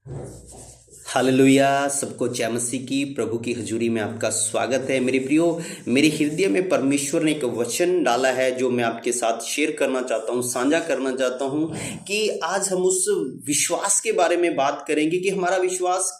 Hallelujah. सबको जय मसीह की प्रभु की हजूरी में आपका स्वागत है मेरे प्रियो। मेरे हृदय में परमेश्वर ने एक वचन डाला है जो मैं आपके साथ शेयर करना चाहता हूँ, साझा करना चाहता हूँ कि आज हम उस विश्वास के बारे में बात करेंगे कि हमारा विश्वास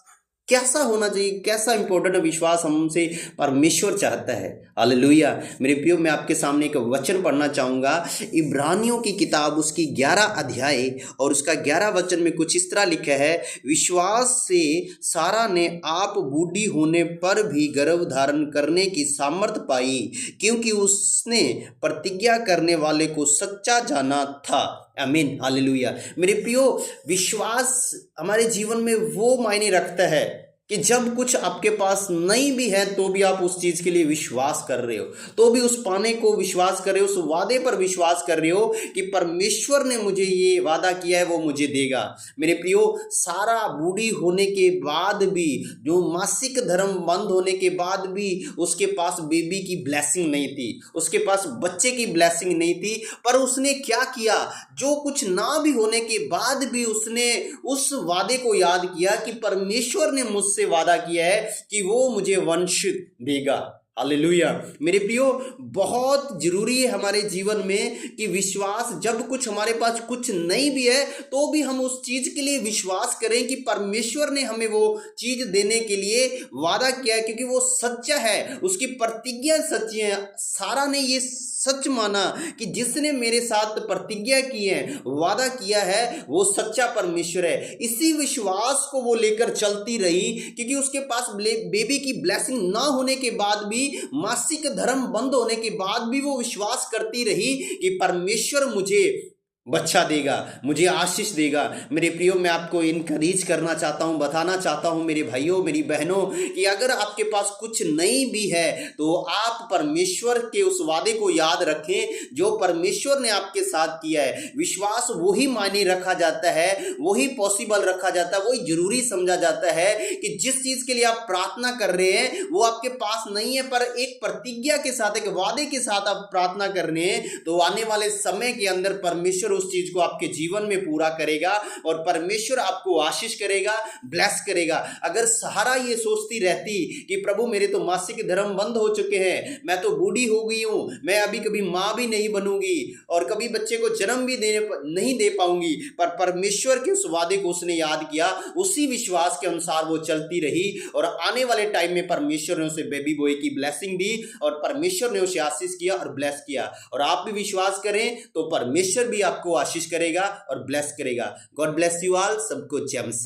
कैसा होना चाहिए, कैसा इंपॉर्टेंट विश्वास हमसे परमेश्वर चाहता है। हालेलुया। मेरे प्रियो, मैं आपके सामने एक वचन पढ़ना चाहूँगा। इब्रानियों की किताब उसकी 11 अध्याय और उसका 11 वचन में कुछ इस तरह लिखा है, विश्वास से सारा ने आप बूढ़ी होने पर भी गर्भ धारण करने की सामर्थ पाई, क्योंकि उसने प्रतिज्ञा करने वाले को सच्चा जाना था। आमीन, हालेलुया। मेरे प्रियो, विश्वास हमारे जीवन में वो मायने रखता है कि जब कुछ आपके पास नहीं भी है तो भी आप उस चीज के लिए विश्वास कर रहे हो, तो भी उस पाने को विश्वास कर रहे हो, उस वादे पर विश्वास कर रहे हो कि परमेश्वर ने मुझे ये वादा किया है, वो मुझे देगा। मेरे प्रियो, सारा बूढ़ी होने के बाद भी, जो मासिक धर्म बंद होने के बाद भी उसके पास बेबी की ब्लेसिंग नहीं थी, उसके पास बच्चे की ब्लेसिंग नहीं थी, पर उसने क्या किया, जो कुछ ना भी होने के बाद भी उसने उस वादे को याद किया कि परमेश्वर ने मुझसे वादा किया है कि वो मुझे वंश देगा। हालेलुया। मेरे प्रियो, बहुत जरूरी है हमारे जीवन में कि विश्वास, जब कुछ हमारे पास कुछ नहीं भी है तो भी हम उस चीज के लिए विश्वास करें कि परमेश्वर ने हमें वो चीज देने के लिए वादा किया है, क्योंकि वो सच्चा है, उसकी प्रतिज्ञा सच्ची है। सारा ने ये सच माना कि जिसने मेरे साथ प्रतिज्ञा की है, वादा किया है, वो सच्चा परमेश्वर है। इसी विश्वास को वो लेकर चलती रही, क्योंकि उसके पास बेबी की ब्लेसिंग ना होने के बाद भी, मासिक धर्म बंद होने के बाद भी वो विश्वास करती रही कि परमेश्वर मुझे बच्चा देगा, मुझे आशीष देगा। मेरे प्रियो, मैं आपको इनकरेज करना चाहता हूं, बताना चाहता हूं मेरे भाइयों, मेरी बहनों, कि अगर आपके पास कुछ नहीं भी है तो आप परमेश्वर के उस वादे को याद रखें जो परमेश्वर ने आपके साथ किया है। विश्वास वही मायने रखा जाता है, वही पॉसिबल रखा जाता है, वही जरूरी समझा जाता है कि जिस चीज के लिए आप प्रार्थना कर रहे हैं वो आपके पास नहीं है, पर एक प्रतिज्ञा के साथ, एक वादे के साथ आप प्रार्थना कर रहे हैं, तो आने वाले समय के अंदर परमेश्वर उस चीज को आपके जीवन में पूरा करेगा और परमेश्वर आपको आशीष करेगा, ब्लेस करेगा। अगर सहारा ये सोचती रहती कि प्रभु मेरे तो मासिक धर्म बंद हो चुके हैं, मैं तो बूढ़ी हो गई हूं, मैं अभी कभी मां भी नहीं बनूंगी और कभी बच्चे को जन्म भी नहीं दे पाऊंगी, पर परमेश्वर के उस वादे को उसने याद किया, उसी विश्वास के अनुसार वो चलती रही और आने वाले टाइम में परमेश्वर ने उसे बेबी बॉय की ब्लेसिंग दी और परमेश्वर ने उसे आशीष किया और ब्लेस किया। और आप भी विश्वास करें तो परमेश्वर भी आपको आशीष करेगा और ब्लेस करेगा। God bless you all. सबको जय मसीह।